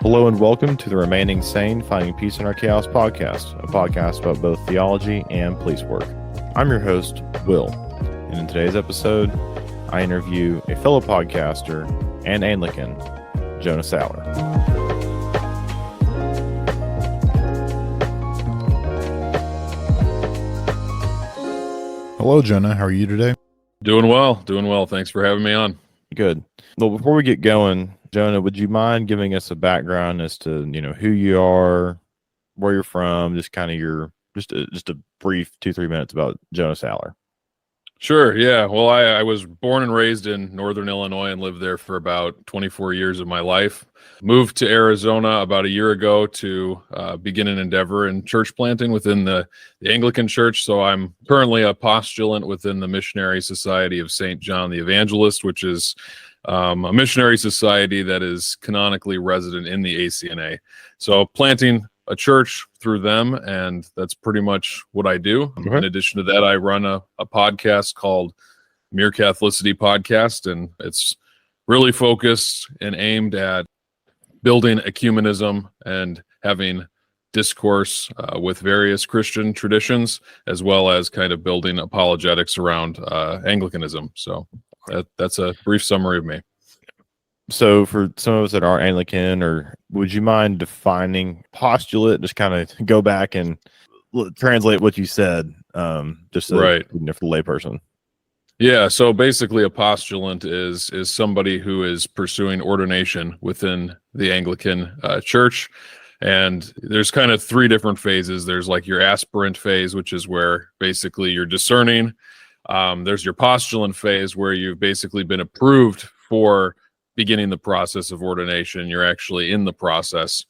Hello and welcome to the Remaining Sane, Finding Peace in Our Chaos podcast, a podcast about both theology and police work. I'm your host, Will, and in today's episode, I interview a fellow podcaster and Anglican, Jonah Saller. Hello, Jonah. How are you today? Doing well. Thanks for having me on. Good. Well, before we get going, Jonah, would you mind giving us a background as to, who you are, where you're from, just kind of your, just a brief 2-3 minutes about Jonah Saller? Sure. Yeah. Well, I was born and raised in Northern Illinois and lived there for about 24 years of my life. Moved to Arizona about a year ago to begin an endeavor in church planting within the Anglican Church. So I'm currently a postulant within the Missionary Society of St. John the Evangelist, which is a missionary society that is canonically resident in the ACNA. So planting a church through them, and that's pretty much what I do. Okay. In addition to that, I run a podcast called Mere Catholicity Podcast, and it's really focused and aimed at building ecumenism and having discourse with various Christian traditions, as well as kind of building apologetics around Anglicanism. So that's a brief summary of me. So for some of us that are Anglican, or would you mind defining postulate? Just kind of go back and translate what you said, just so Right. for the layperson. Yeah, so basically a postulant is somebody who is pursuing ordination within the Anglican Church. And there's kind of three different phases. There's like your aspirant phase, which is where basically you're discerning. There's your postulant phase, where you've basically been approved for beginning the process of ordination. You're actually in the process.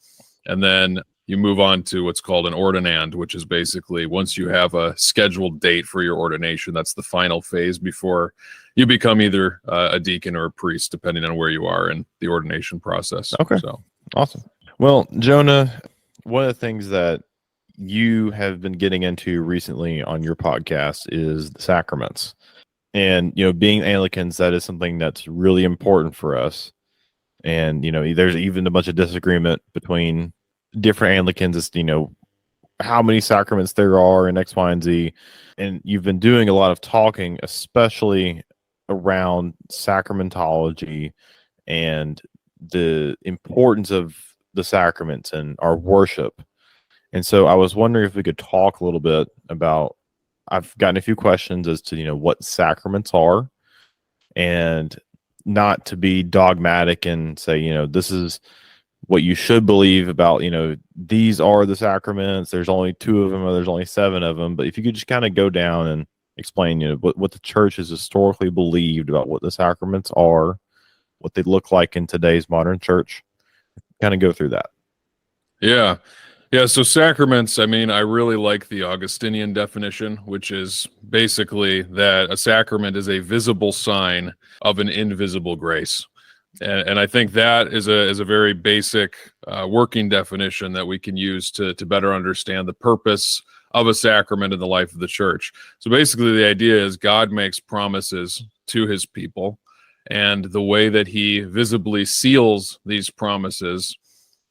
And then you move on to what's called an ordinand, which is basically once you have a scheduled date for your ordination, that's the final phase before you become either a deacon or a priest, depending on where you are in the ordination process. Okay. So Awesome. Well, Jonah, one of the things that you have been getting into recently on your podcast is the sacraments. And, being Anglicans, that is something that's really important for us. And, there's even a bunch of disagreement between different Anglicans as, how many sacraments there are and X, Y, and Z. And you've been doing a lot of talking, especially around sacramentology and the importance of the sacraments and our worship. And so I was wondering if we could talk a little bit about, I've gotten a few questions as to, what sacraments are, and not to be dogmatic and say, this is what you should believe about, these are the sacraments. There's only 2 of them, or there's only 7 of them. But if you could just kind of go down and explain, what the church has historically believed about what the sacraments are, what they look like in today's modern church, kind of go through that. Yeah. So sacraments, I really like the Augustinian definition, which is basically that a sacrament is a visible sign of an invisible grace. And I think that is a very basic working definition that we can use to better understand the purpose of a sacrament in the life of the church. So basically the idea is God makes promises to his people, and the way that he visibly seals these promises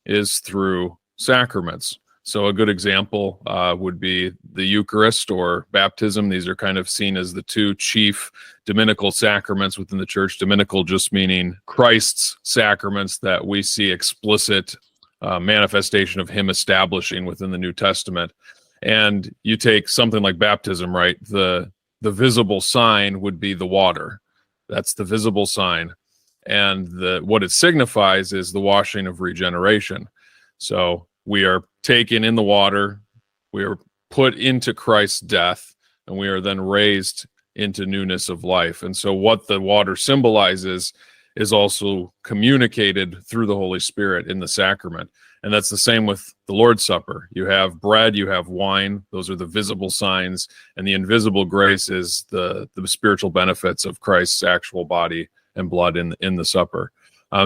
is through sacraments. So a good example would be the Eucharist or baptism. These are kind of seen as the 2 chief dominical sacraments within the church. Dominical just meaning Christ's sacraments that we see explicit manifestation of him establishing within the New Testament. And you take something like baptism, right? The visible sign would be the water. That's the visible sign. And what it signifies is the washing of regeneration. So we are taken in the water, we are put into Christ's death, and we are then raised into newness of life. And so what the water symbolizes is also communicated through the Holy Spirit in the sacrament. And that's the same with the Lord's Supper. You have bread, you have wine. Those are the visible signs. And the invisible grace is the spiritual benefits of Christ's actual body and blood in the supper.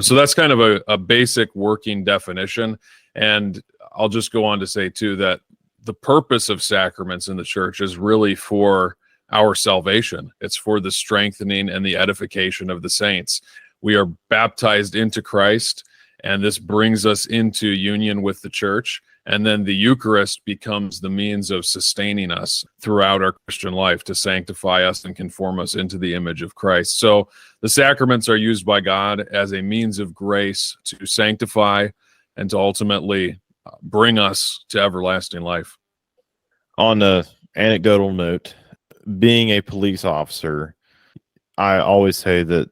So that's kind of a basic working definition. And I'll just go on to say, too, that the purpose of sacraments in the church is really for our salvation. It's for the strengthening and the edification of the saints. We are baptized into Christ, And this brings us into union with the church. And then the Eucharist becomes the means of sustaining us throughout our Christian life to sanctify us and conform us into the image of Christ. So the sacraments are used by God as a means of grace to sanctify and to ultimately bring us to everlasting life. On a anecdotal note, being a police officer, I always say that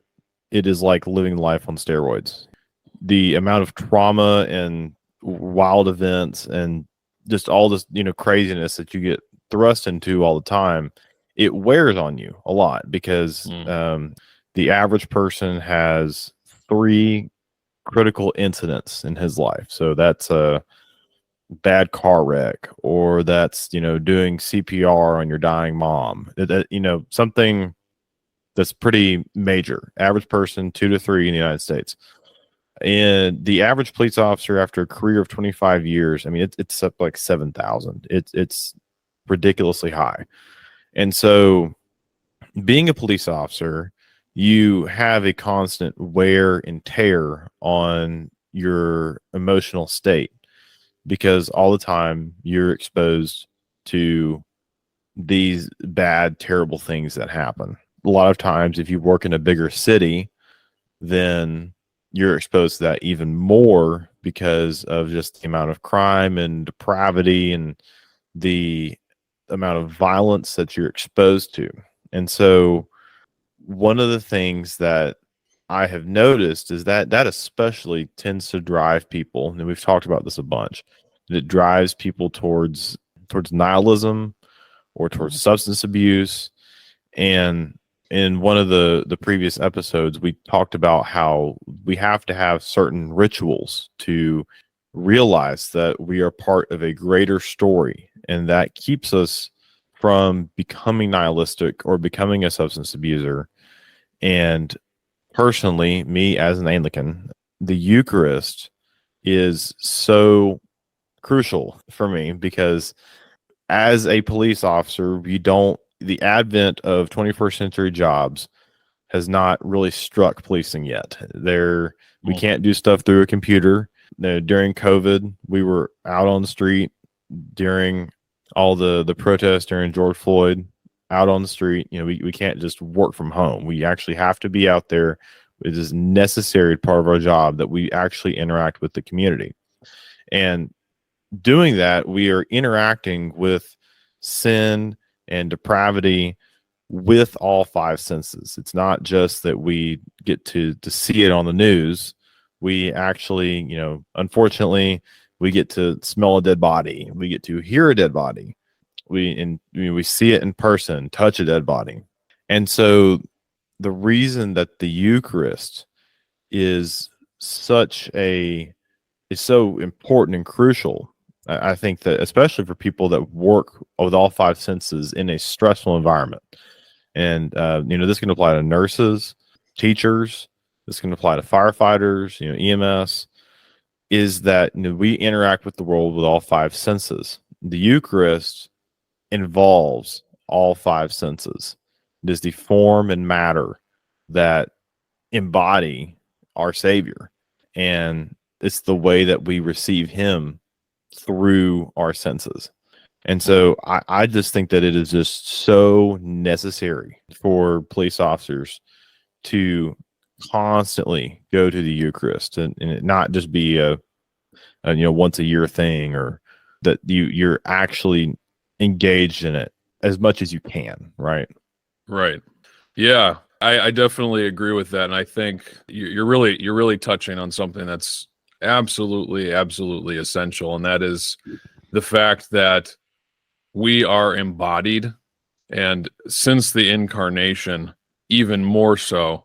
it is like living life on steroids. The amount of trauma and wild events and just all this, craziness that you get thrust into all the time, it wears on you a lot because the average person has 3 critical incidents in his life. So that's a bad car wreck, or that's, doing CPR on your dying mom. Something that's pretty major. Average person, 2 to 3 in the United States. And the average police officer, after a career of 25 years, I mean, it's up like 7,000. It's ridiculously high. And so being a police officer, you have a constant wear and tear on your emotional state because all the time you're exposed to these bad, terrible things that happen. A lot of times, if you work in a bigger city, then you're exposed to that even more because of just the amount of crime and depravity and the amount of violence that you're exposed to. And so one of the things that I have noticed is that especially tends to drive people, and we've talked about this a bunch, that it drives people towards nihilism or towards substance abuse. And in one of the previous episodes, we talked about how we have to have certain rituals to realize that we are part of a greater story, and that keeps us from becoming nihilistic or becoming a substance abuser. And personally, me as an Anglican, the Eucharist is so crucial for me because as a police officer, the advent of 21st century jobs has not really struck policing yet. We can't do stuff through a computer. During COVID, we were out on the street during all the protests during George Floyd, out on the street. We can't just work from home. We actually have to be out there. It is necessary part of our job that we actually interact with the community. And doing that, we are interacting with sin and depravity with all 5 senses. It's not just that we get to see it on the news. We actually, unfortunately, we get to smell a dead body. We get to hear a dead body. We see it in person, touch a dead body. And so the reason that the Eucharist is so important and crucial, I think that especially for people that work with all 5 senses in a stressful environment. And, this can apply to nurses, teachers, this can apply to firefighters, EMS, is that we interact with the world with all 5 senses. The Eucharist involves all 5 senses. It is the form and matter that embody our Savior. And it's the way that we receive him through our senses. And so I just think that it is just so necessary for police officers to constantly go to the Eucharist and it not just be a once a year thing, or that you're actually engaged in it as much as you can. Right. Yeah, I definitely agree with that. And I think you're really touching on something that's absolutely essential. And that is the fact that we are embodied, and since the incarnation, even more so,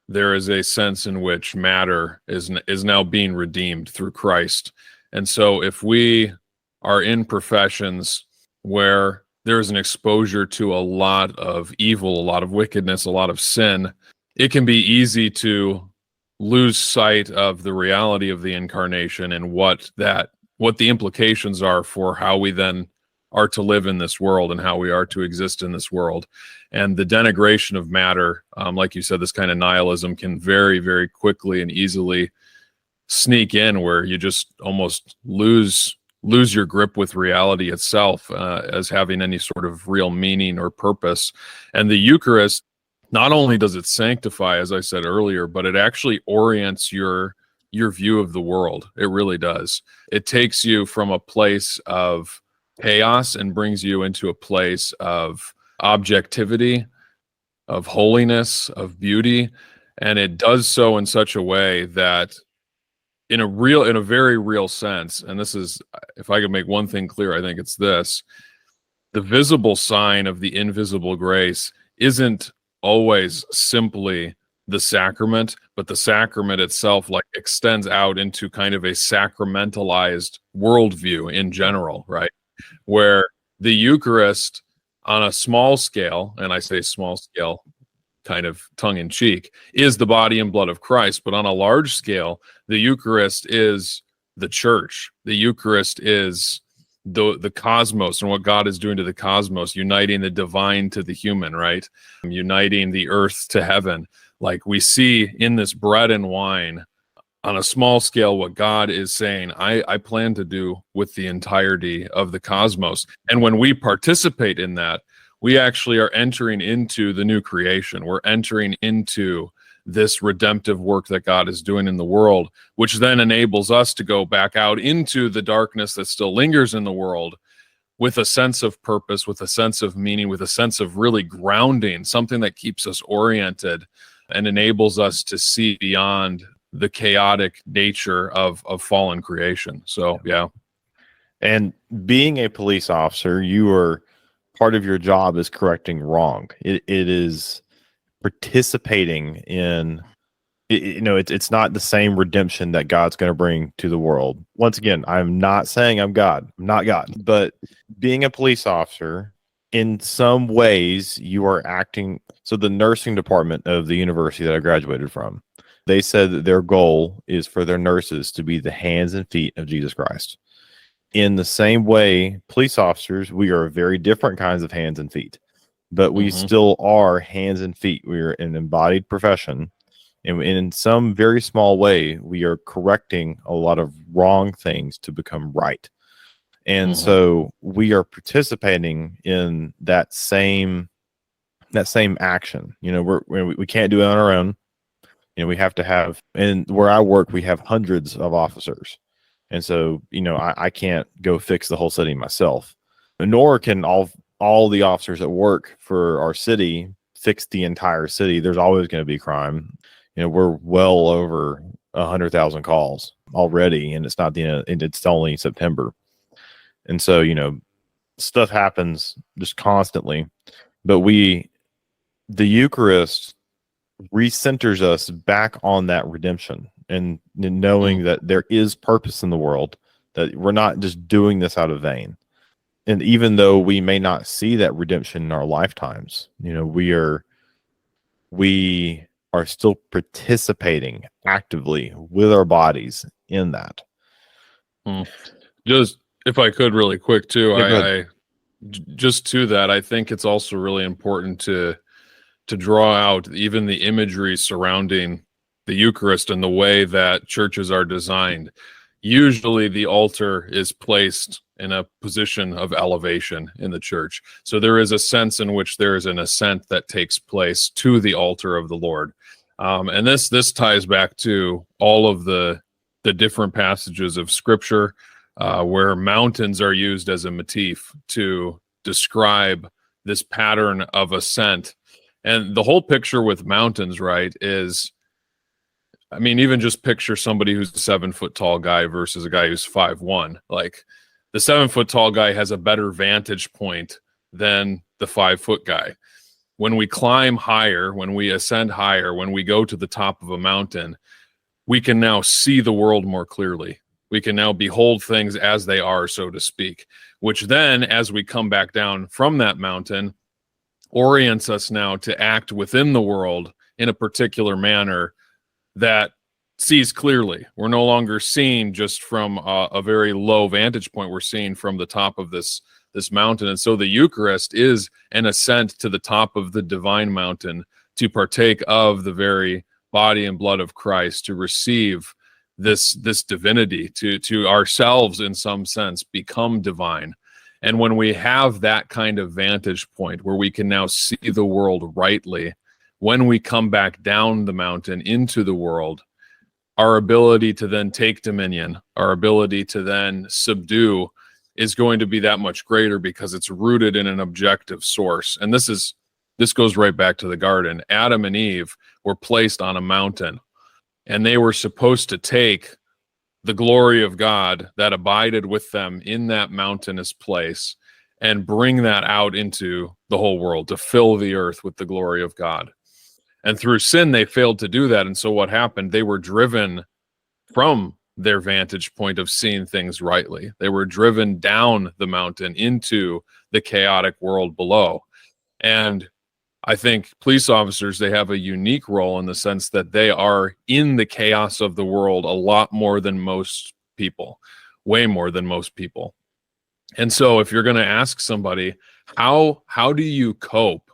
there is a sense in which matter is now being redeemed through Christ. And so if we are in professions where there is an exposure to a lot of evil, a lot of wickedness, a lot of sin, it can be easy to lose sight of the reality of the incarnation and what the implications are for how we then are to live in this world and how we are to exist in this world. And the denigration of matter, like you said, this kind of nihilism can very, very quickly and easily sneak in where you just almost lose your grip with reality itself as having any sort of real meaning or purpose. And the Eucharist, not only does it sanctify, as I said earlier, but it actually orients your view of the world. It really does. It takes you from a place of chaos and brings you into a place of objectivity, of holiness, of beauty. And it does so in such a way that in a very real sense, and this is, if I could make one thing clear, I think it's this: the visible sign of the invisible grace isn't always simply the sacrament, but the sacrament itself like extends out into kind of a sacramentalized worldview in general, right? Where the Eucharist on a small scale, and I say small scale kind of tongue in cheek, is the body and blood of Christ. But on a large scale, the Eucharist is the church. The Eucharist is the cosmos and what God is doing to the cosmos, uniting the divine to the human, right? Uniting the earth to heaven. Like we see in this bread and wine on a small scale what God is saying, I plan to do with the entirety of the cosmos. And when we participate in that, we actually are entering into the new creation. We're entering into this redemptive work that God is doing in the world, which then enables us to go back out into the darkness that still lingers in the world with a sense of purpose, with a sense of meaning, with a sense of really grounding, something that keeps us oriented and enables us to see beyond the chaotic nature of fallen creation. So, yeah. And being a police officer, you are part of your job is correcting wrong. It is participating in, it's not the same redemption that God's going to bring to the world. Once again, I'm not saying I'm God. I'm not God. But being a police officer, in some ways, you are acting. So the nursing department of the university that I graduated from, they said that their goal is for their nurses to be the hands and feet of Jesus Christ. In the same way, police officers, we are very different kinds of hands and feet, but we still are hands and feet. We are an embodied profession. And in some very small way, we are correcting a lot of wrong things to become right. And so we are participating in that same action. We can't do it on our own. We have to have, and where I work, we have hundreds of officers. And so, I can't go fix the whole city myself, nor can all the officers that work for our city fix the entire city. There's always going to be crime. We're well over 100,000 calls already, and it's not it's only September. And so, stuff happens just constantly, but the Eucharist recenters us back on that redemption and knowing that there is purpose in the world, that we're not just doing this out of vain. And even though we may not see that redemption in our lifetimes, we are still participating actively with our bodies in that. Just if I could really quick too, just to that, I think it's also really important to draw out even the imagery surrounding the Eucharist and the way that churches are designed. Usually the altar is placed in a position of elevation in the church. So there is a sense in which there is an ascent that takes place to the altar of the Lord. And this ties back to all of the different passages of Scripture where mountains are used as a motif to describe this pattern of ascent. And the whole picture with mountains, right, is, I mean, even just picture somebody who's a 7-foot tall guy versus a guy who's 5'1". Like the 7-foot tall guy has a better vantage point than the 5-foot guy. When we climb higher, when we ascend higher, when we go to the top of a mountain, we can now see the world more clearly. We can now behold things as they are, so to speak, which then, as we come back down from that mountain, orients us now to act within the world in a particular manner that sees clearly. We're no longer seeing just from a very low vantage point. We're seeing from the top of this mountain. And so the Eucharist is an ascent to the top of the divine mountain to partake of the very body and blood of Christ, to receive this divinity, to ourselves in some sense become divine. And when we have that kind of vantage point where we can now see the world rightly, when we come back down the mountain into the world, our ability to then take dominion, our ability to then subdue is going to be that much greater because it's rooted in an objective source. And this goes right back to the garden. Adam and Eve were placed on a mountain, and they were supposed to take the glory of God that abided with them in that mountainous place and bring that out into the whole world to fill the earth with the glory of God. And through sin, they failed to do that. And so what happened? They were driven from their vantage point of seeing things rightly. They were driven down the mountain into the chaotic world below. And I think police officers, they have a unique role in the sense that they are in the chaos of the world a lot more than most people, way more than most people. And so if you're going to ask somebody, how do you cope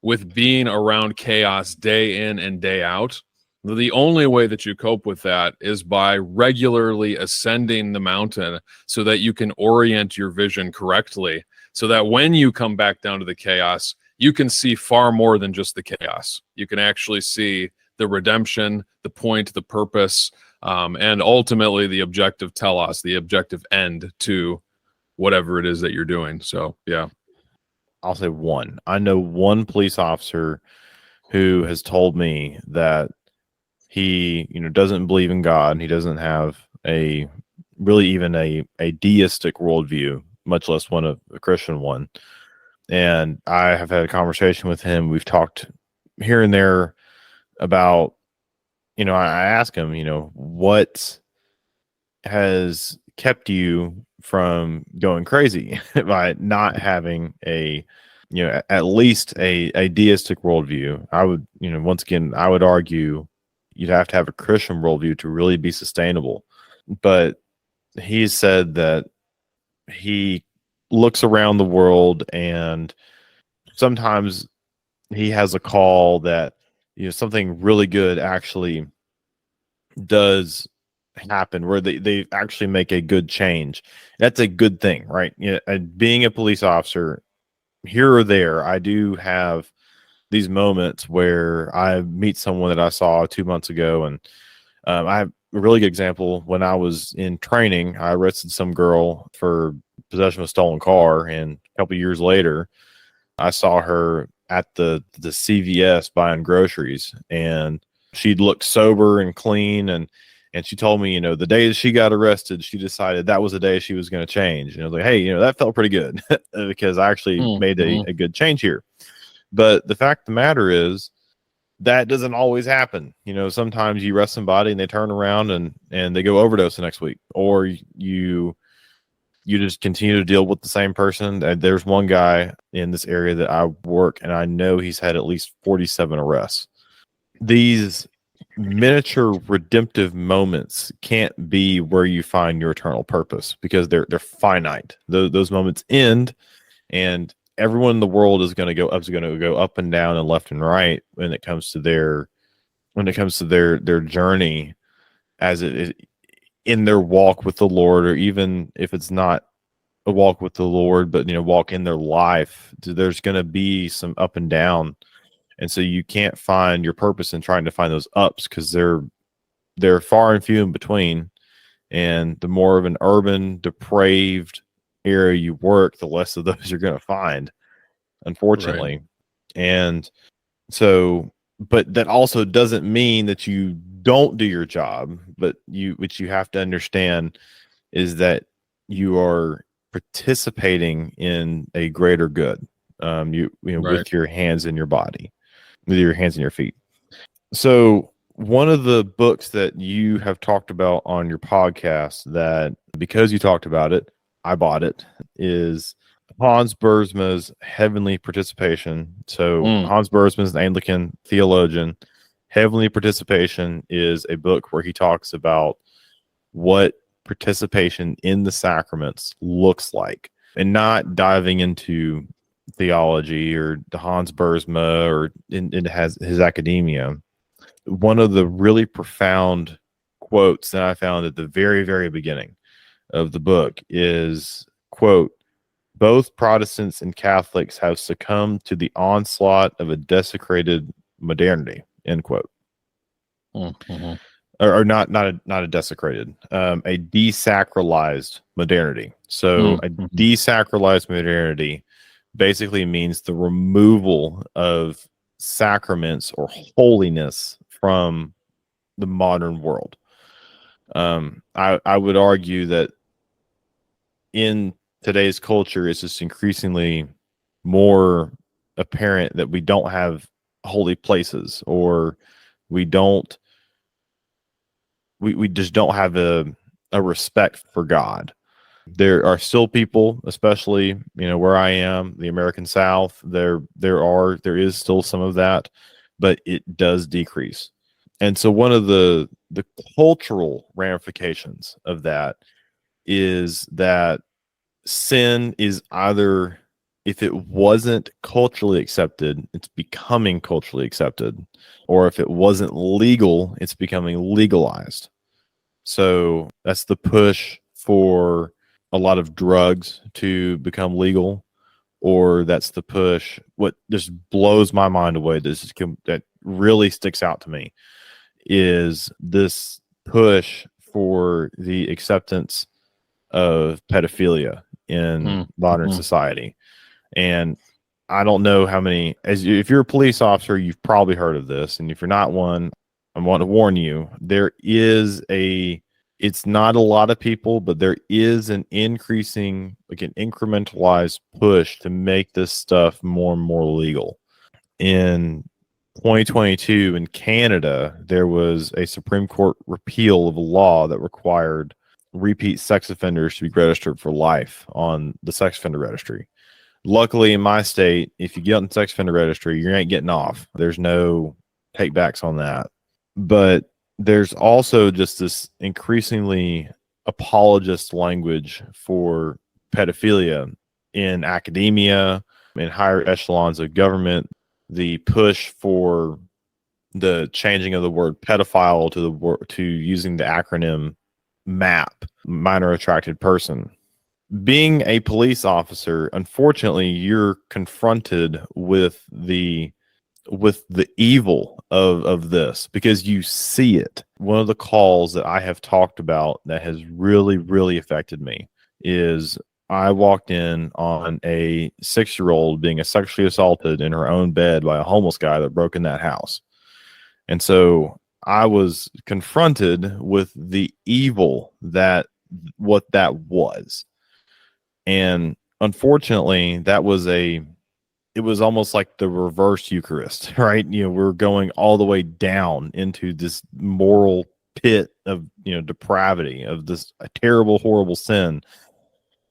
with being around chaos day in and day out? The only way that you cope with that is by regularly ascending the mountain so that you can orient your vision correctly, so that when you come back down to the chaos, you can see far more than just the chaos. You can actually see the redemption, the point, the purpose, and ultimately the objective telos, the objective end to whatever it is that you're doing. So, yeah. I'll say one. I know one police officer who has told me that he, doesn't believe in God. He doesn't have a deistic worldview, much less a Christian one. And I have had a conversation with him. We've talked here and there about, I ask him, what has kept you from going crazy by not having at least a deistic worldview. I would, once again, I would argue you'd have to have a Christian worldview to really be sustainable. But he said that he looks around the world and sometimes he has a call that, something really good actually does happen where they actually make a good change. That's a good thing, right? Being a police officer, here or there, I do have these moments where I meet someone that I saw 2 months ago, and I have a really good example. When I was in training, I arrested some girl for possession of a stolen car, and a couple years later, I saw her at the CVS buying groceries, and she'd looked sober and clean, and she told me, the day that she got arrested, she decided that was the day she was going to change. And I was like, hey, that felt pretty good because I actually made a good change here. But the fact of the matter is that doesn't always happen. Sometimes you arrest somebody and they turn around and they go overdose the next week, or you just continue to deal with the same person. There's one guy in this area that I work, and I know he's had at least 47 arrests. These miniature redemptive moments can't be where you find your eternal purpose because they're finite. Those moments end, and everyone in the world is going to go up and down and left and right when it comes to their journey as it is in their walk with the Lord, or even if it's not a walk with the Lord, but walk in their life. There's going to be some up and down. And so you can't find your purpose in trying to find those ups because they're far and few in between. And the more of an urban, depraved area you work, the less of those you're going to find, unfortunately. Right. And so, but that also doesn't mean that you don't do your job, but what you have to understand is that you are participating in a greater good. Right. With your hands and your body. With your hands and your feet. So one of the books that you have talked about on your podcast that, because you talked about it, I bought it, is Hans Bersma's Heavenly Participation. So Hans Bersma is an Anglican theologian. Heavenly Participation is a book where he talks about what participation in the sacraments looks like, and not diving into theology or Hans Bersma or into his academia. One of the really profound quotes that I found at the very, very beginning of the book is, quote, both Protestants and Catholics have succumbed to the onslaught of a desecrated modernity, end quote. Mm-hmm. Or not a desecrated, a desacralized modernity. So a desacralized modernity basically means the removal of sacraments or holiness from the modern world. I would argue that in today's culture, it's just increasingly more apparent that we don't have holy places, or we just don't have a respect for God. There are still people, especially where I am, the American South. There is still some of that, but it does decrease. And so one of the cultural ramifications of that is that sin is either, if it wasn't culturally accepted, it's becoming culturally accepted, or if it wasn't legal, it's becoming legalized. So that's the push for a lot of drugs to become legal, or that's the push. What just blows my mind away, that really sticks out to me, is this push for the acceptance of pedophilia in modern society. And I don't know how many, if you're a police officer, you've probably heard of this. And if you're not one, I want to warn you, it's not a lot of people, but there is an increasing, like an incrementalized push to make this stuff more and more legal. In 2022 in Canada, there was a Supreme Court repeal of a law that required repeat sex offenders to be registered for life on the sex offender registry. Luckily, in my state, if you get on the sex offender registry, you ain't getting off. There's no takebacks on that. But there's also just this increasingly apologist language for pedophilia in academia, in higher echelons of government. The push for the changing of the word pedophile to using the acronym MAP, minor attracted person. Being a police officer, unfortunately, you're confronted with the evil of this because you see it. One of the calls that I have talked about that has really, really affected me is I walked in on a 6-year-old being sexually assaulted in her own bed by a homeless guy that broke in that house. And so I was confronted with the evil what that was. And unfortunately, it was almost like the reverse Eucharist, right? We're going all the way down into this moral pit of, depravity, of this terrible, horrible sin.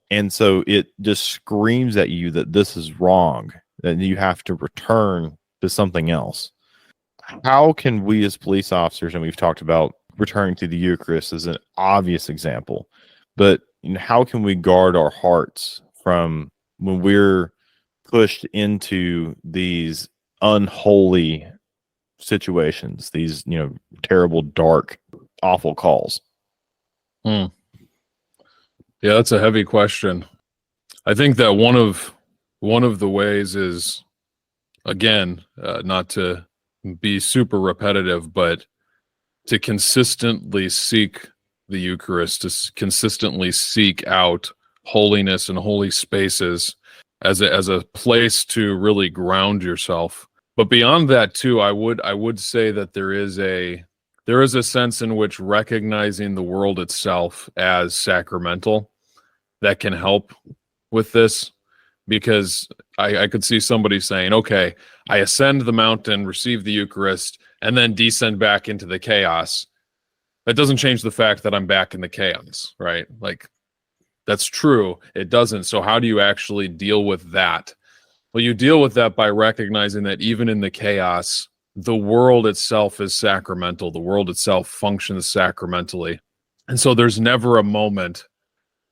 And so it just screams at you that this is wrong, that you have to return to something else. How can we as police officers, and we've talked about returning to the Eucharist as an obvious example, but how can we guard our hearts from when we're pushed into these unholy situations, these terrible, dark, awful calls? Yeah, that's a heavy question. I think that one of the ways is, again, not to be super repetitive, but to consistently seek the Eucharist, to consistently seek out holiness and holy spaces as a place to really ground yourself. But beyond that too, I would say that there is a sense in which recognizing the world itself as sacramental that can help with this, because I could see somebody saying, okay, I ascend the mountain, receive the Eucharist, and then descend back into the chaos. That doesn't change the fact that I'm back in the chaos, right? Like, that's true. It doesn't. So how do you actually deal with that? Well, you deal with that by recognizing that even in the chaos, the world itself is sacramental. The world itself functions sacramentally. And so there's never a moment,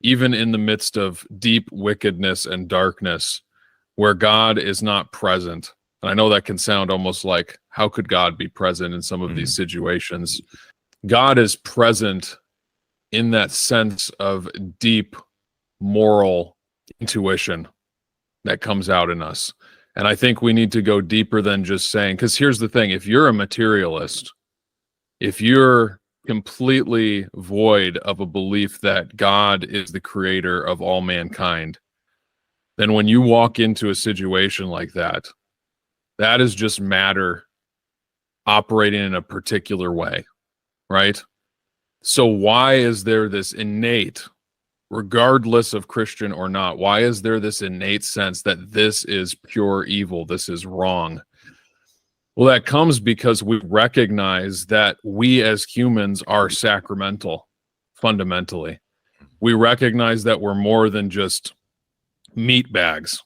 even in the midst of deep wickedness and darkness, where God is not present. And I know that can sound almost like, how could God be present in some of these situations? God is present in that sense of deep moral intuition that comes out in us. And I think we need to go deeper than just saying, because here's the thing, if you're a materialist, if you're completely void of a belief that God is the creator of all mankind, then when you walk into a situation like that, that is just matter operating in a particular way, right? So why is there this innate, regardless of Christian or not, why is there this innate sense that this is pure evil, this is wrong? Well, that comes because we recognize that we as humans are sacramental, fundamentally. We recognize that we're more than just meat bags.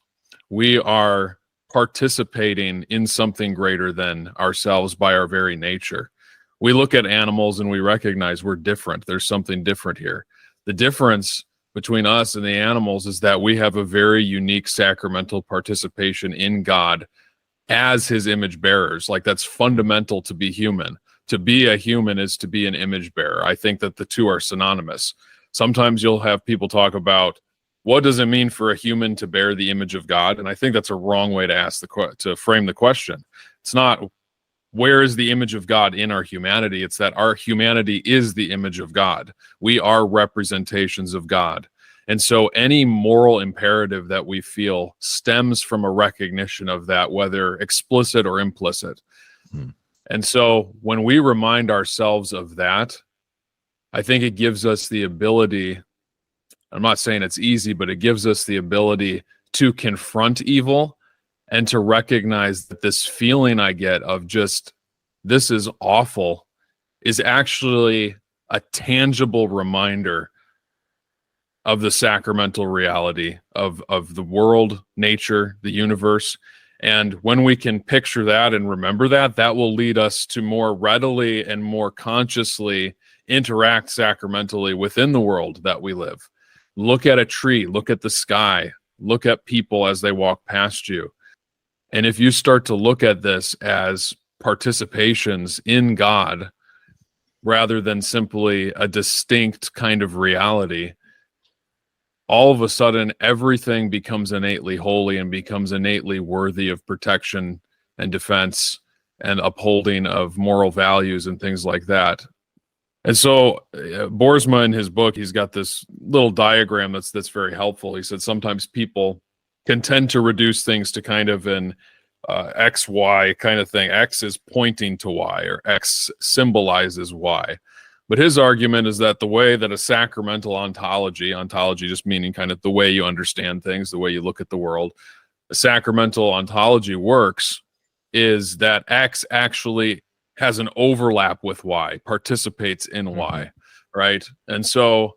We are participating in something greater than ourselves by our very nature. We look at animals and we recognize we're different. There's something different here. The difference between us and the animals is that we have a very unique sacramental participation in God as his image bearers. Like, that's fundamental to be human. To be a human is to be an image bearer. I think that the two are synonymous. Sometimes you'll have people talk about, what does it mean for a human to bear the image of God? And I think that's a wrong way to to frame the question. It's not, where is the image of God in our humanity? It's that our humanity is the image of God. We are representations of God. And so any moral imperative that we feel stems from a recognition of that, whether explicit or implicit. And so when we remind ourselves of that, I think it gives us the ability, I'm not saying it's easy, but it gives us the ability to confront evil and to recognize that this feeling I get of just, this is awful, is actually a tangible reminder of the sacramental reality of the world, nature, the universe. And when we can picture that and remember that, that will lead us to more readily and more consciously interact sacramentally within the world that we live. Look at a tree, look at the sky, look at people as they walk past you. And if you start to look at this as participations in God rather than simply a distinct kind of reality, all of a sudden everything becomes innately holy and becomes innately worthy of protection and defense and upholding of moral values and things like that. And so Boersma, in his book, he's got this little diagram that's very helpful. He said sometimes people can tend to reduce things to kind of an X, Y kind of thing. X is pointing to Y, or X symbolizes Y. But his argument is that the way that a sacramental ontology just meaning kind of the way you understand things, the way you look at the world, a sacramental ontology works is that X actually has an overlap with Y, participates in Y, right? And so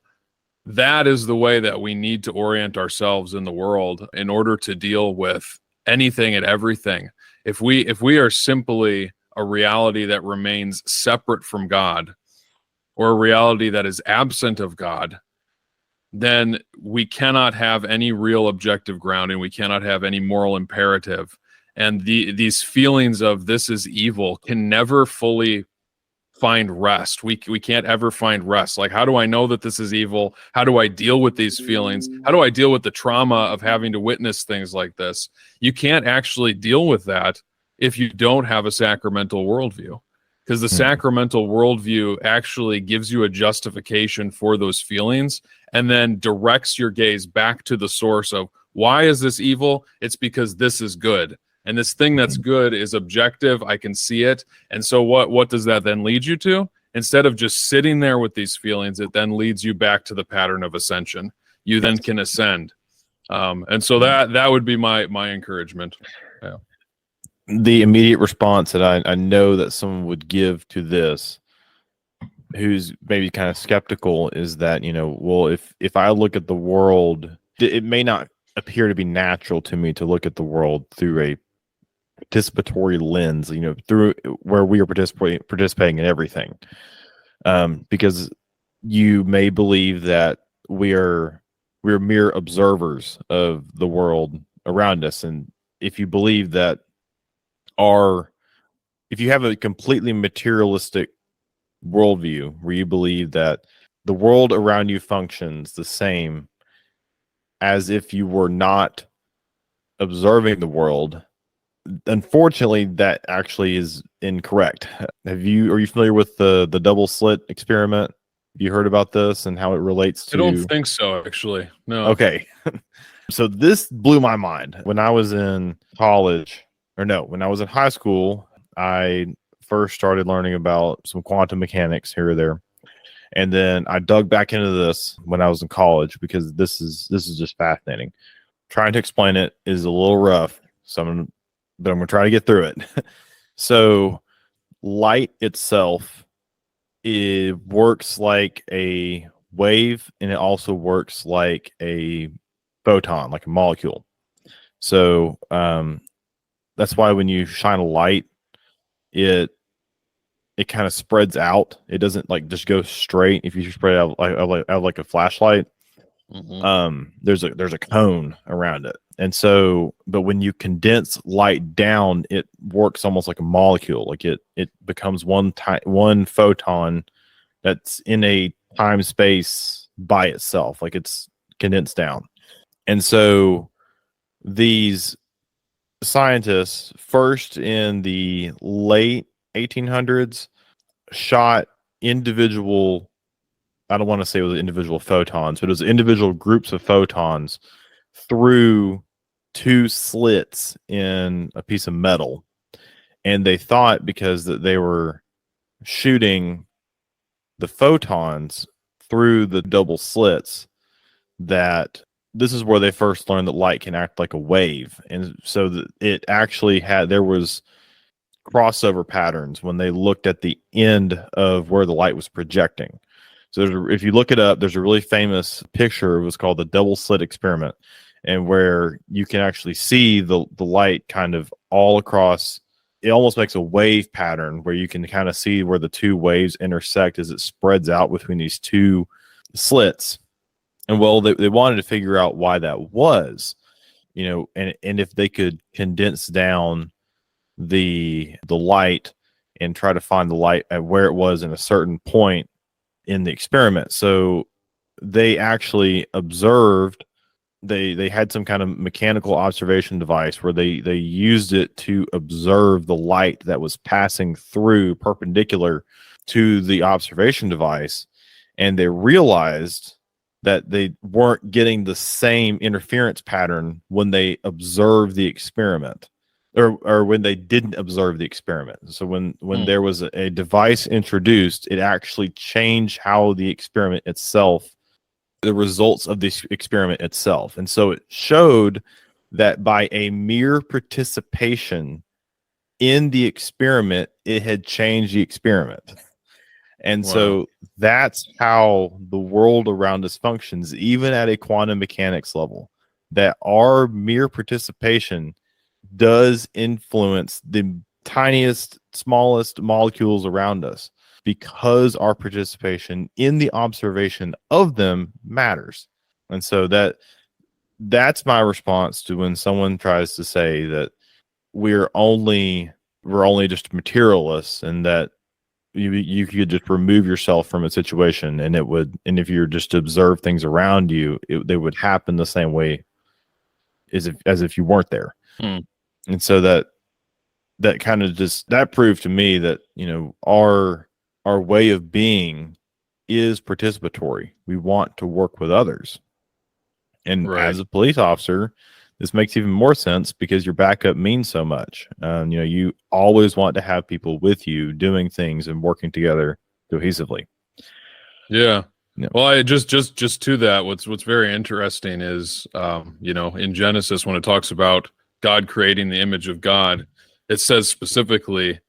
that is the way that we need to orient ourselves in the world in order to deal with anything and everything. If we are simply a reality that remains separate from God, or a reality that is absent of God, then we cannot have any real objective grounding. We cannot have any moral imperative. And these feelings of this is evil can never fully find rest. We can't ever find rest. Like, how do I know that this is evil? How do I deal with these feelings? How do I deal with the trauma of having to witness things like this? You can't actually deal with that if you don't have a sacramental worldview. Because the sacramental worldview actually gives you a justification for those feelings and then directs your gaze back to the source of, why is this evil? It's because this is good. And this thing that's good is objective. I can see it. And so what does that then lead you to? Instead of just sitting there with these feelings, it then leads you back to the pattern of ascension. You then can ascend. And so that would be my encouragement. Yeah. The immediate response that I know that someone would give to this, who's maybe kind of skeptical, is that, well, if I look at the world, it may not appear to be natural to me to look at the world through a participatory lens, through where we are participating in everything, because you may believe that we're mere observers of the world around us, and if you believe that if you have a completely materialistic worldview where you believe that the world around you functions the same as if you were not observing the world, unfortunately, that actually is incorrect. Are you familiar with the double slit experiment? Have you heard about this and how it relates I don't to? think so, actually. No. Okay. So this blew my mind when I was in college, or no, when I was in high school. I first started learning about some quantum mechanics here or there, and then I dug back into this when I was in college because this is just fascinating. Trying to explain it is a little rough, but I'm gonna try to get through it. So light itself, it works like a wave, and it also works like a photon, like a molecule. So that's why when you shine a light, it kind of spreads out. It doesn't like just go straight. If you spread it out like a flashlight, there's a cone around it. And so, but when you condense light down, it works almost like a molecule. Like it becomes one photon that's in a time space by itself. Like it's condensed down. And so these scientists, first in the late 1800s, shot individual, I don't want to say it was individual photons, but it was individual groups of photons through two slits in a piece of metal. And they thought because that they were shooting the photons through the double slits, that this is where they first learned that light can act like a wave. And so that it actually there was crossover patterns when they looked at the end of where the light was projecting. So if you look it up, there's a really famous picture. It was called the double slit experiment, and where you can actually see the light kind of all across. It almost makes a wave pattern where you can kind of see where the two waves intersect as it spreads out between these two slits. And well, they wanted to figure out why that was, and if they could condense down the light and try to find the light at where it was in a certain point in the experiment. So they actually observed, they had some kind of mechanical observation device where they used it to observe the light that was passing through perpendicular to the observation device, and they realized that they weren't getting the same interference pattern when they observed the experiment, or when they didn't observe the experiment. So when there was a device introduced, it actually changed how the experiment itself, the results of this experiment itself. And so it showed that by a mere participation in the experiment, it had changed the experiment. And so that's how the world around us functions, even at a quantum mechanics level, that our mere participation does influence the tiniest, smallest molecules around us, because our participation in the observation of them matters. And so that's my response to when someone tries to say that we're only just materialists, and that you could just remove yourself from a situation and if you're just to observe things around you, they would happen the same way as if you weren't there. And so that kind of just, that proved to me that our way of being is participatory. We want to work with others, and as a police officer, this makes even more sense because your backup means so much. You always want to have people with you doing things and working together cohesively. Yeah. Well, I just to that, what's very interesting is, in Genesis, when it talks about God creating the image of God, it says specifically,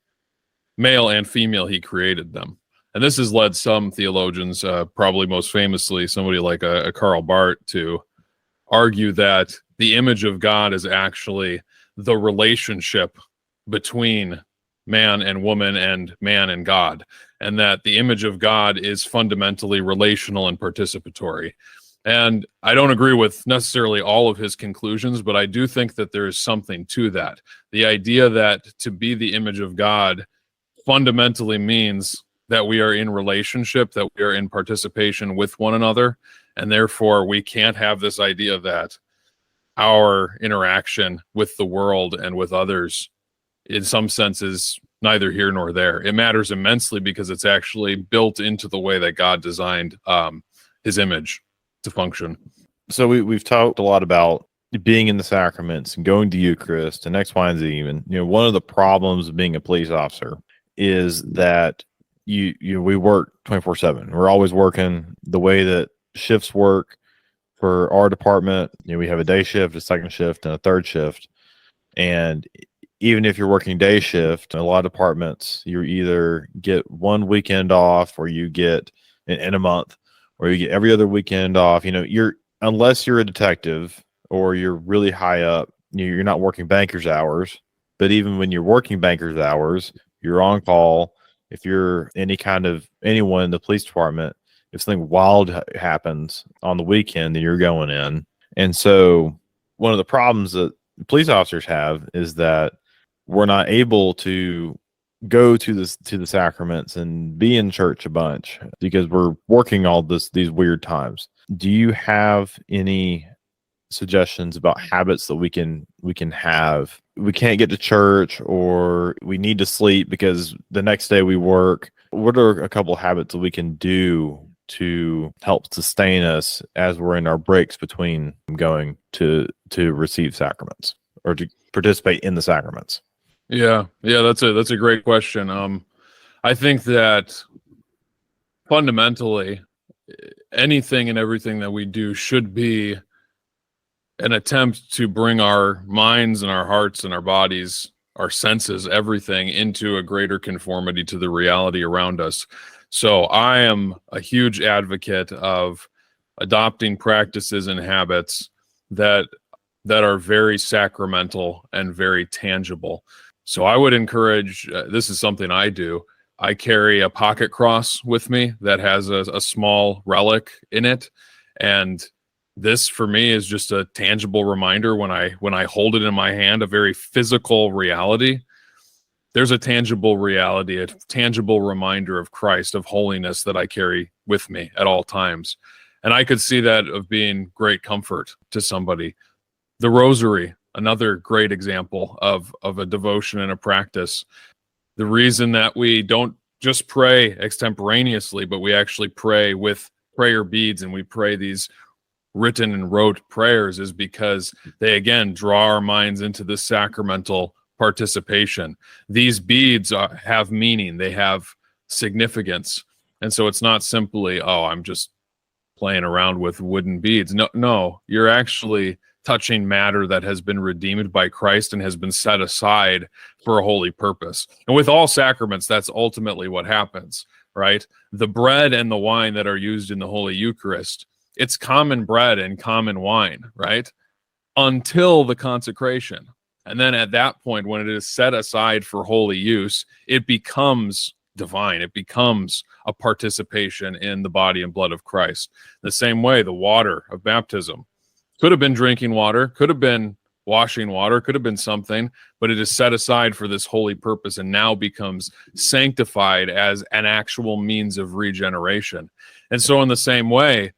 male and female, he created them. And this has led some theologians, probably most famously somebody like a Karl Barth, to argue that the image of God is actually the relationship between man and woman and man and God, and that the image of God is fundamentally relational and participatory. And I don't agree with necessarily all of his conclusions, but I do think that there is something to that. The idea that to be the image of God fundamentally means that we are in relationship, that we are in participation with one another, and therefore we can't have this idea that our interaction with the world and with others in some sense is neither here nor there. It matters immensely because it's actually built into the way that God designed his image to function. So we've talked a lot about being in the sacraments and going to Eucharist and X, Y, and Z. Even one of the problems of being a police officer is that we work 24/7. We're always working. The way that shifts work for our department, we have a day shift, a second shift, and a third shift. And even if you're working day shift, in a lot of departments, you either get one weekend off, or you get in a month, or you get every other weekend off. Unless you're a detective or you're really high up, you're not working banker's hours. But even when you're working banker's hours, you're on call. If you're anyone in the police department, if something wild happens on the weekend, then you're going in. And so one of the problems that police officers have is that we're not able to go to the sacraments and be in church a bunch because we're working these weird times. Do you have any suggestions about habits that we can have? We can't get to church, or we need to sleep because the next day we work. What are a couple of habits that we can do to help sustain us as we're in our breaks between going to receive sacraments or to participate in the sacraments? Yeah, that's a great question. I think that fundamentally, anything and everything that we do should be an attempt to bring our minds and our hearts and our bodies, our senses, everything into a greater conformity to the reality around us. So I am a huge advocate of adopting practices and habits that are very sacramental and very tangible. So I would encourage, this is something I do. I carry a pocket cross with me that has a small relic in it. And this for me is just a tangible reminder when I hold it in my hand, a very physical reality. There's a tangible reality, a tangible reminder of Christ, of holiness that I carry with me at all times. And I could see that of being great comfort to somebody. The rosary, another great example of a devotion and a practice. The reason that we don't just pray extemporaneously, but we actually pray with prayer beads and we pray these written and rote prayers is because they, again, draw our minds into this sacramental participation. These beads have meaning, they have significance. And so it's not simply, oh, I'm just playing around with wooden beads. No, you're actually touching matter that has been redeemed by Christ and has been set aside for a holy purpose. And with all sacraments, that's ultimately what happens, right? The bread and the wine that are used in the Holy Eucharist, it's common bread and common wine, right? Until the consecration. And then at that point, when it is set aside for holy use, it becomes divine. It becomes a participation in the body and blood of Christ. The same way, the water of baptism could have been drinking water, could have been washing water, could have been something, but it is set aside for this holy purpose and now becomes sanctified as an actual means of regeneration. And so in the same way,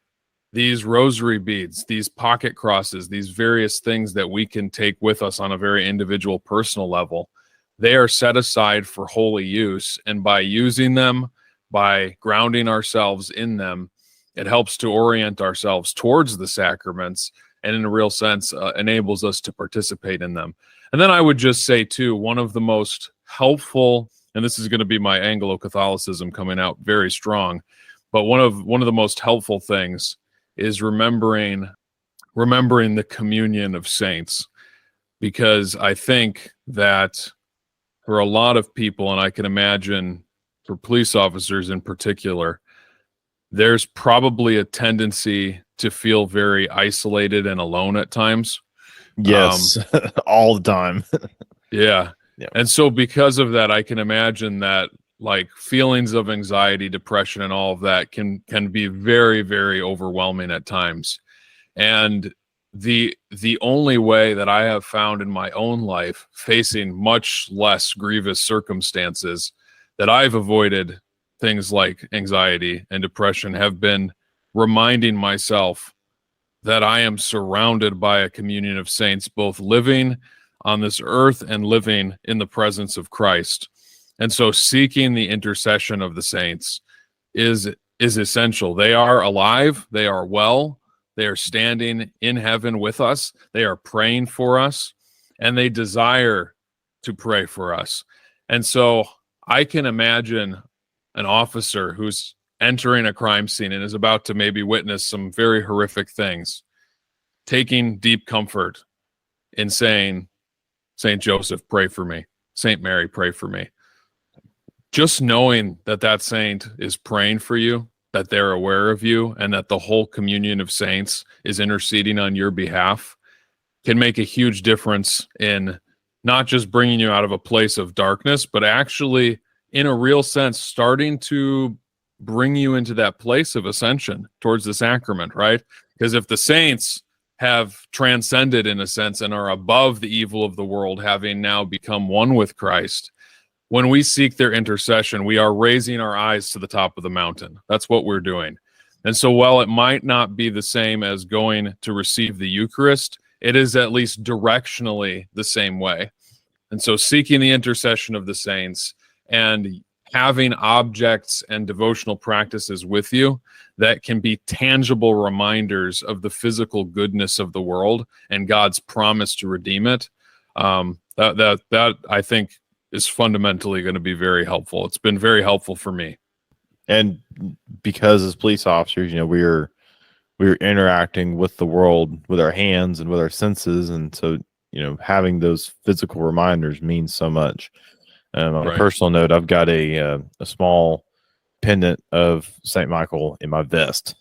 these rosary beads, these pocket crosses, these various things that we can take with us on a very individual, personal level, they are set aside for holy use. And by using them, by grounding ourselves in them, it helps to orient ourselves towards the sacraments and in a real sense enables us to participate in them. And then I would just say too, one of the most helpful, and this is going to be my Anglo-Catholicism coming out very strong, but one of the most helpful things is remembering the communion of saints, because I think that for a lot of people, and I can imagine for police officers in particular, there's probably a tendency to feel very isolated and alone at times. Yes, all the time. Yeah. Yeah. And so because of that, I can imagine that like feelings of anxiety, depression, and all of that can be very, very overwhelming at times. And the only way that I have found in my own life, facing much less grievous circumstances, that I've avoided things like anxiety and depression have been reminding myself that I am surrounded by a communion of saints, both living on this earth and living in the presence of Christ. And so seeking the intercession of the saints is essential. They are alive, they are well, they are standing in heaven with us, they are praying for us, and they desire to pray for us. And so I can imagine an officer who's entering a crime scene and is about to maybe witness some very horrific things, taking deep comfort in saying, Saint Joseph, pray for me. Saint Mary, pray for me. Just knowing that that saint is praying for you, that they're aware of you, and that the whole communion of saints is interceding on your behalf can make a huge difference in not just bringing you out of a place of darkness, but actually, in a real sense, starting to bring you into that place of ascension towards the sacrament, right? Because if the saints have transcended, in a sense, and are above the evil of the world, having now become one with Christ, when we seek their intercession, we are raising our eyes to the top of the mountain. That's what we're doing. And so while it might not be the same as going to receive the Eucharist, it is at least directionally the same way. And so seeking the intercession of the saints and having objects and devotional practices with you that can be tangible reminders of the physical goodness of the world and God's promise to redeem it, that I think is fundamentally going to be very helpful. It's been very helpful for me. And because as police officers, we're interacting with the world with our hands and with our senses, and so having those physical reminders means so much. On a personal note, I've got a small pendant of Saint Michael in my vest,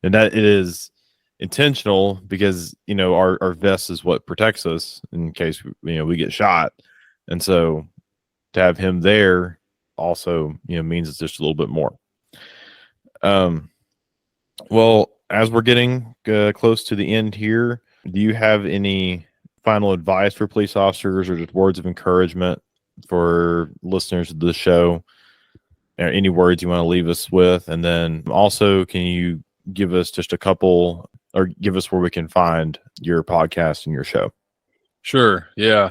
and that it is intentional because our vest is what protects us in case we get shot, and so to have him there also means it's just a little bit more. Well, as we're getting close to the end here, do you have any final advice for police officers or just words of encouragement for listeners of the show? Or any words you want to leave us with? And then also, can you give us just a couple, or give us where we can find your podcast and your show? Sure. Yeah.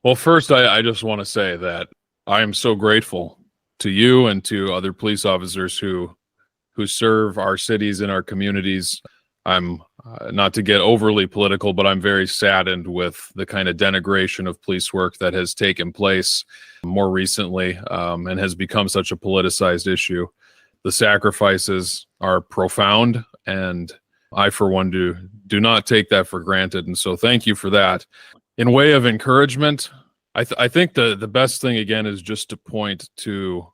Well, first, I just want to say that I am so grateful to you and to other police officers who serve our cities and our communities. I'm not to get overly political, but I'm very saddened with the kind of denigration of police work that has taken place more recently and has become such a politicized issue. The sacrifices are profound, and I, for one, do not take that for granted. And so thank you for that. In way of encouragement, I think the best thing, again, is just to point to,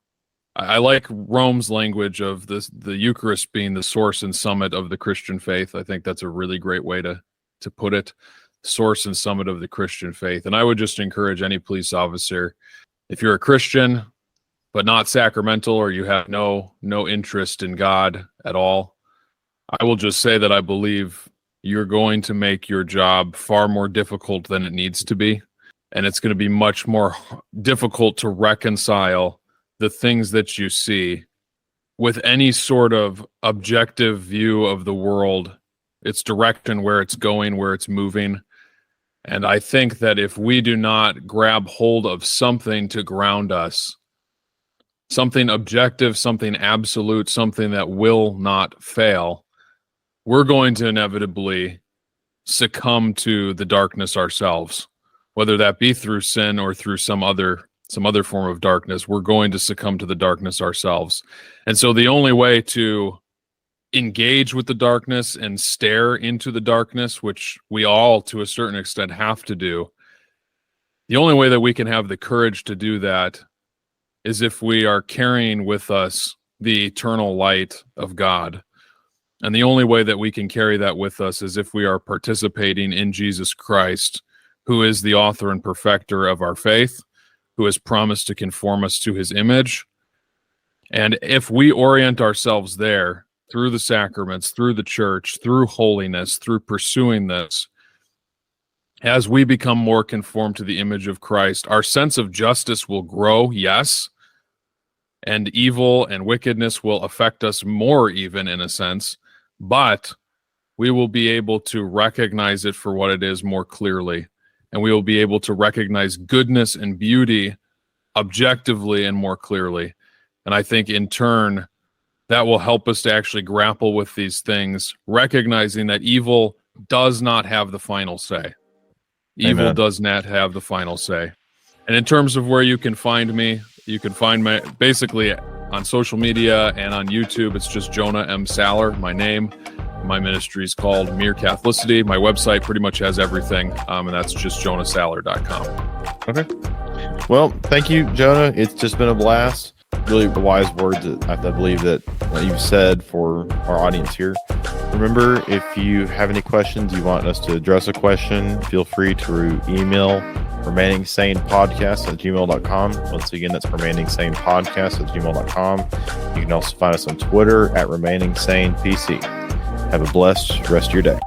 I like Rome's language of the Eucharist being the source and summit of the Christian faith. I think that's a really great way to put it, source and summit of the Christian faith. And I would just encourage any police officer, if you're a Christian but not sacramental, or you have no interest in God at all, I will just say that I believe you're going to make your job far more difficult than it needs to be. And it's going to be much more difficult to reconcile the things that you see with any sort of objective view of the world, its direction, where it's going, where it's moving. And I think that if we do not grab hold of something to ground us, something objective, something absolute, something that will not fail, we're going to inevitably succumb to the darkness ourselves, whether that be through sin or through some other form of darkness. We're going to succumb to the darkness ourselves. And so the only way to engage with the darkness and stare into the darkness, which we all to a certain extent have to do, the only way that we can have the courage to do that is if we are carrying with us the eternal light of God. And the only way that we can carry that with us is if we are participating in Jesus Christ, who is the author and perfecter of our faith, who has promised to conform us to his image. And if we orient ourselves there through the sacraments, through the church, through holiness, through pursuing this, as we become more conformed to the image of Christ, our sense of justice will grow, yes, and evil and wickedness will affect us more, even in a sense, but we will be able to recognize it for what it is more clearly. And we will be able to recognize goodness and beauty objectively and more clearly. And I think in turn, that will help us to actually grapple with these things, recognizing that evil does not have the final say. Evil Amen. does not have the final say. And in terms of where you can find me, you can find me basically on social media and on YouTube. It's just Jonah M. Saller, my name. My ministry is called Mere Catholicity. My website pretty much has everything, and that's just jonahsaller.com. Okay. Well, thank you, Jonah. It's just been a blast. Really wise words that I believe that you've said for our audience here. Remember, if you have any questions, you want us to address a question, feel free to email remainingsanepodcast@gmail.com. Once again, that's remainingsanepodcast@gmail.com. You can also find us on Twitter @remainingsanepc. Have a blessed rest of your day.